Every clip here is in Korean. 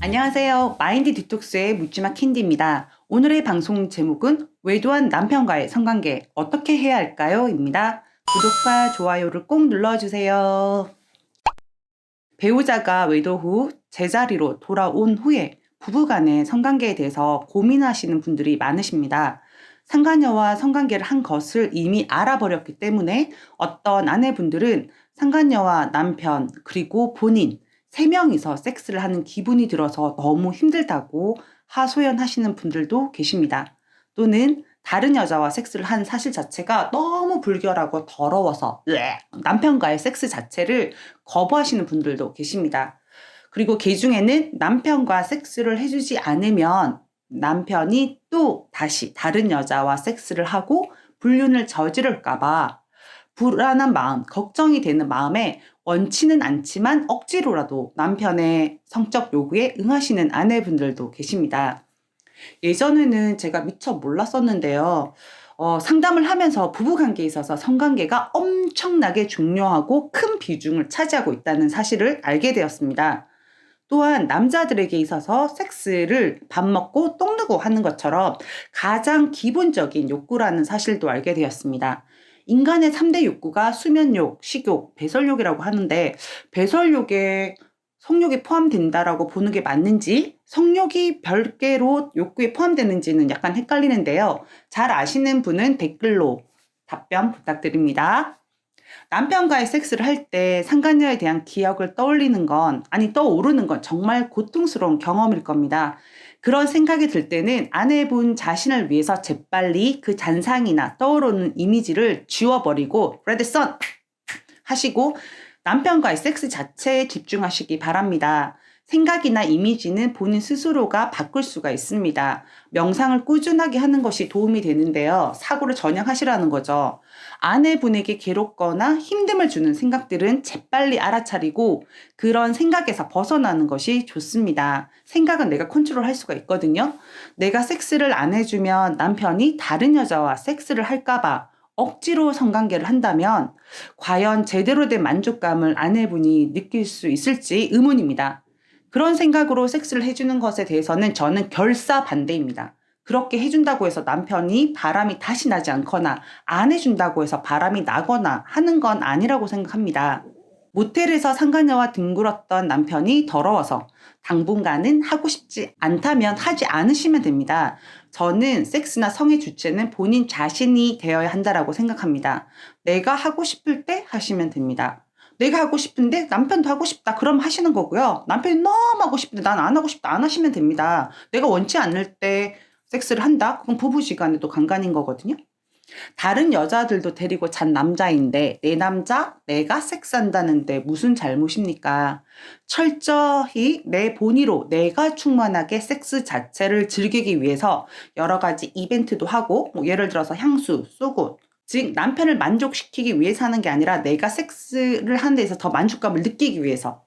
안녕하세요. 마인드 디톡스의 묻지마 캔디입니다. 오늘의 방송 제목은 외도한 남편과의 성관계 어떻게 해야 할까요? 입니다. 구독과 좋아요를 꼭 눌러주세요. 배우자가 외도 후 제자리로 돌아온 후에 부부간의 성관계에 대해서 고민하시는 분들이 많으십니다. 상간녀와 성관계를 한 것을 이미 알아버렸기 때문에 어떤 아내분들은 상간녀와 남편 그리고 본인 3명이서 섹스를 하는 기분이 들어서 너무 힘들다고 하소연하시는 분들도 계십니다. 또는 다른 여자와 섹스를 한 사실 자체가 너무 불결하고 더러워서 남편과의 섹스 자체를 거부하시는 분들도 계십니다. 그리고 그 중에는 남편과 섹스를 해주지 않으면 남편이 또 다시 다른 여자와 섹스를 하고 불륜을 저지를까봐 불안한 마음, 걱정이 되는 마음에 원치는 않지만 억지로라도 남편의 성적 요구에 응하시는 아내분들도 계십니다. 예전에는 제가 미처 몰랐었는데요. 상담을 하면서 부부관계에 있어서 성관계가 엄청나게 중요하고 큰 비중을 차지하고 있다는 사실을 알게 되었습니다. 또한 남자들에게 있어서 섹스를 밥 먹고 똥 누고 하는 것처럼 가장 기본적인 욕구라는 사실도 알게 되었습니다. 인간의 3대 욕구가 수면욕, 식욕, 배설욕이라고 하는데 배설욕에 성욕이 포함된다라고 보는 게 맞는지 성욕이 별개로 욕구에 포함되는지는 약간 헷갈리는데요. 잘 아시는 분은 댓글로 답변 부탁드립니다. 남편과의 섹스를 할 때 상간녀에 대한 기억을 떠올리는 건 떠오르는 건 정말 고통스러운 경험일 겁니다. 그런 생각이 들 때는 아내분 자신을 위해서 재빨리 그 잔상이나 떠오르는 이미지를 지워버리고 레드 선 하시고 남편과의 섹스 자체에 집중하시기 바랍니다. 생각이나 이미지는 본인 스스로가 바꿀 수가 있습니다. 명상을 꾸준하게 하는 것이 도움이 되는데요. 사고를 전향하시라는 거죠. 아내분에게 괴롭거나 힘듦을 주는 생각들은 재빨리 알아차리고 그런 생각에서 벗어나는 것이 좋습니다. 생각은 내가 컨트롤할 수가 있거든요. 내가 섹스를 안 해주면 남편이 다른 여자와 섹스를 할까봐 억지로 성관계를 한다면 과연 제대로 된 만족감을 아내분이 느낄 수 있을지 의문입니다. 그런 생각으로 섹스를 해주는 것에 대해서는 저는 결사 반대입니다. 그렇게 해준다고 해서 남편이 바람이 다시 나지 않거나 안 해준다고 해서 바람이 나거나 하는 건 아니라고 생각합니다. 모텔에서 상간녀와 뒹굴었던 남편이 더러워서 당분간은 하고 싶지 않다면 하지 않으시면 됩니다. 저는 섹스나 성의 주체는 본인 자신이 되어야 한다라고 생각합니다. 내가 하고 싶을 때 하시면 됩니다. 내가 하고 싶은데 남편도 하고 싶다. 그럼 하시는 거고요. 남편이 너무 하고 싶은데 난 안 하고 싶다. 안 하시면 됩니다. 내가 원치 않을 때 섹스를 한다? 그건 부부시간에도 간간인 거거든요. 다른 여자들도 데리고 잔 남자인데 내 남자 내가 섹스한다는데 무슨 잘못입니까? 철저히 내 본의로 내가 충만하게 섹스 자체를 즐기기 위해서 여러 가지 이벤트도 하고 예를 들어서 향수, 쏘고 즉 남편을 만족시키기 위해서 하는 게 아니라 내가 섹스를 하는 데서 더 만족감을 느끼기 위해서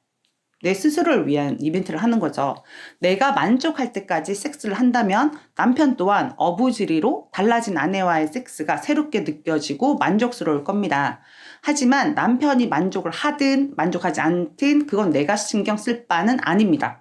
내 스스로를 위한 이벤트를 하는 거죠. 내가 만족할 때까지 섹스를 한다면 남편 또한 어부지리로 달라진 아내와의 섹스가 새롭게 느껴지고 만족스러울 겁니다. 하지만 남편이 만족을 하든 만족하지 않든 그건 내가 신경 쓸 바는 아닙니다.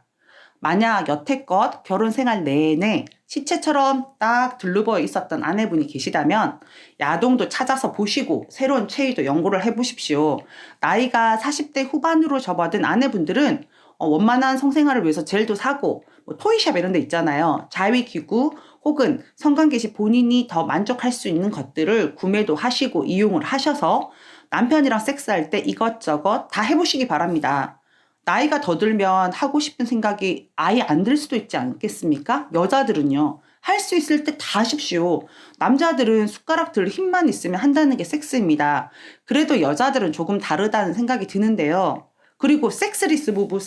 만약 여태껏 결혼 생활 내내 시체처럼 딱 둘러버 있었던 아내분이 계시다면 야동도 찾아서 보시고 새로운 체위도 연구를 해보십시오. 나이가 40대 후반으로 접어든 아내분들은 원만한 성생활을 위해서 젤도 사고 토이샵 이런 데 있잖아요. 자위기구 혹은 성관계 시 본인이 더 만족할 수 있는 것들을 구매도 하시고 이용을 하셔서 남편이랑 섹스할 때 이것저것 다 해보시기 바랍니다. 나이가 더 들면 하고 싶은 생각이 아예 안 들 수도 있지 않겠습니까? 여자들은요. 할 수 있을 때 다 하십시오. 남자들은 숟가락 들 힘만 있으면 한다는 게 섹스입니다. 그래도 여자들은 조금 다르다는 생각이 드는데요. 그리고 섹스리스 부부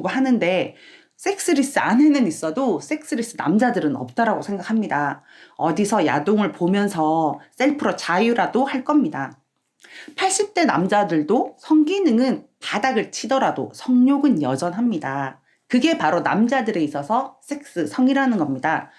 하는데 섹스리스 아내는 있어도 섹스리스 남자들은 없다라고 생각합니다. 어디서 야동을 보면서 셀프로 자유라도 할 겁니다. 80대 남자들도 성기능은 바닥을 치더라도 성욕은 여전합니다. 그게 바로 남자들에 있어서 섹스, 성이라는 겁니다.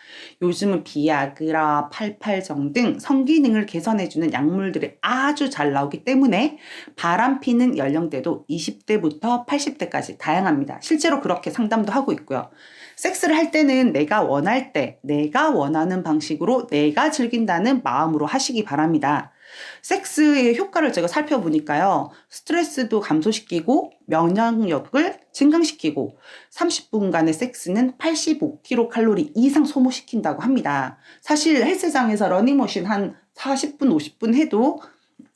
요즘은 비아그라, 팔팔정 등 성기능을 개선해주는 약물들이 아주 잘 나오기 때문에 바람피는 연령대도 20대부터 80대까지 다양합니다. 실제로 그렇게 상담도 하고 있고요. 섹스를 할 때는 내가 원할 때, 내가 원하는 방식으로 내가 즐긴다는 마음으로 하시기 바랍니다. 섹스의 효과를 제가 살펴보니까요. 스트레스도 감소시키고 면역력을 증강시키고 30분간의 섹스는 85kcal 이상 소모시킨다고 합니다. 사실 헬스장에서 러닝머신 한 40분, 50분 해도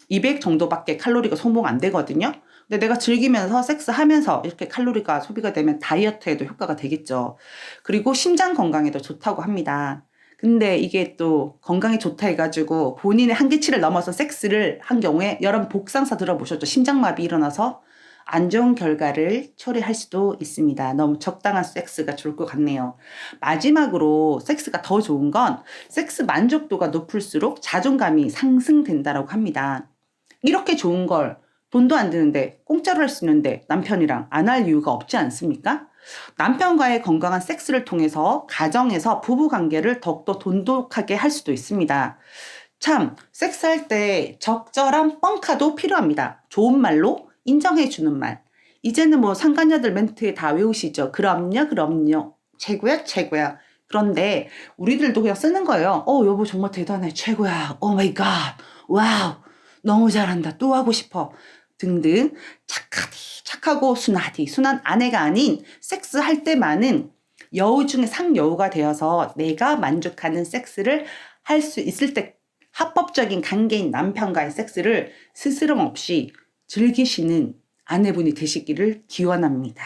200 정도밖에 칼로리가 소모가 안 되거든요. 근데 내가 즐기면서 섹스하면서 이렇게 칼로리가 소비가 되면 다이어트에도 효과가 되겠죠. 그리고 심장 건강에도 좋다고 합니다. 근데 이게 또 건강에 좋다 해가지고 본인의 한계치를 넘어서 섹스를 한 경우에 여러분 복상사 들어보셨죠? 심장마비 일어나서 안 좋은 결과를 초래할 수도 있습니다. 너무 적당한 섹스가 좋을 것 같네요. 마지막으로 섹스가 더 좋은 건 섹스 만족도가 높을수록 자존감이 상승된다고 합니다. 이렇게 좋은 걸 돈도 안 드는데 공짜로 할 수 있는데 남편이랑 안 할 이유가 없지 않습니까? 남편과의 건강한 섹스를 통해서 가정에서 부부관계를 더욱더 돈독하게 할 수도 있습니다. 참, 섹스할 때 적절한 뻥카도 필요합니다. 좋은 말로 인정해주는 말. 이제는 뭐 상간녀들 멘트에 다 외우시죠. 그럼요, 그럼요. 최고야, 최고야. 그런데 우리들도 그냥 쓰는 거예요. 여보 정말 대단해. 최고야. 오 마이 갓. 와우. 너무 잘한다. 또 하고 싶어. 등등 착하고 순한 아내가 아닌 섹스할 때만은 여우 중에 상여우가 되어서 내가 만족하는 섹스를 할 수 있을 때 합법적인 관계인 남편과의 섹스를 스스럼 없이 즐기시는 아내분이 되시기를 기원합니다.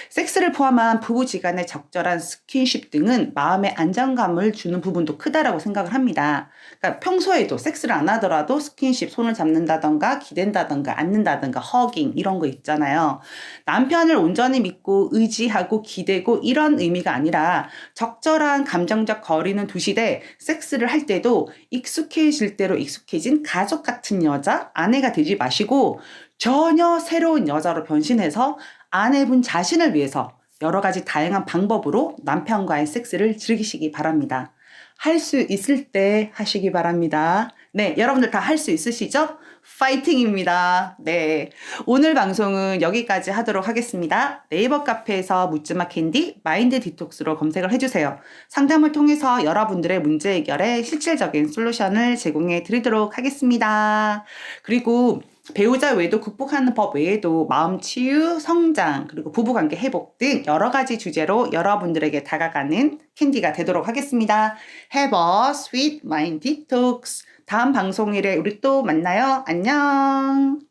섹스를 포함한 부부지간의 적절한 스킨십 등은 마음의 안정감을 주는 부분도 크다라고 생각을 합니다. 그러니까 평소에도 섹스를 안 하더라도 스킨십, 손을 잡는다던가 기댄다던가 안는다던가 허깅 이런 거 있잖아요. 남편을 온전히 믿고 의지하고 기대고 이런 의미가 아니라 적절한 감정적 거리는 두시되 섹스를 할 때도 익숙해질 대로 익숙해진 가족 같은 여자, 아내가 되지 마시고 전혀 새로운 여자로 변신해서 아내분 자신을 위해서 여러 가지 다양한 방법으로 남편과의 섹스를 즐기시기 바랍니다. 할 수 있을 때 하시기 바랍니다. 네, 여러분들 다 할 수 있으시죠? 파이팅입니다. 네, 오늘 방송은 여기까지 하도록 하겠습니다. 네이버 카페에서 묻지마 캔디 마인드 디톡스로 검색을 해주세요. 상담을 통해서 여러분들의 문제 해결에 실질적인 솔루션을 제공해 드리도록 하겠습니다. 그리고 배우자 외에도 극복하는 법 외에도 마음 치유, 성장, 그리고 부부관계 회복 등 여러 가지 주제로 여러분들에게 다가가는 캔디가 되도록 하겠습니다. Have a sweet mind detox. 다음 방송일에 우리 또 만나요. 안녕.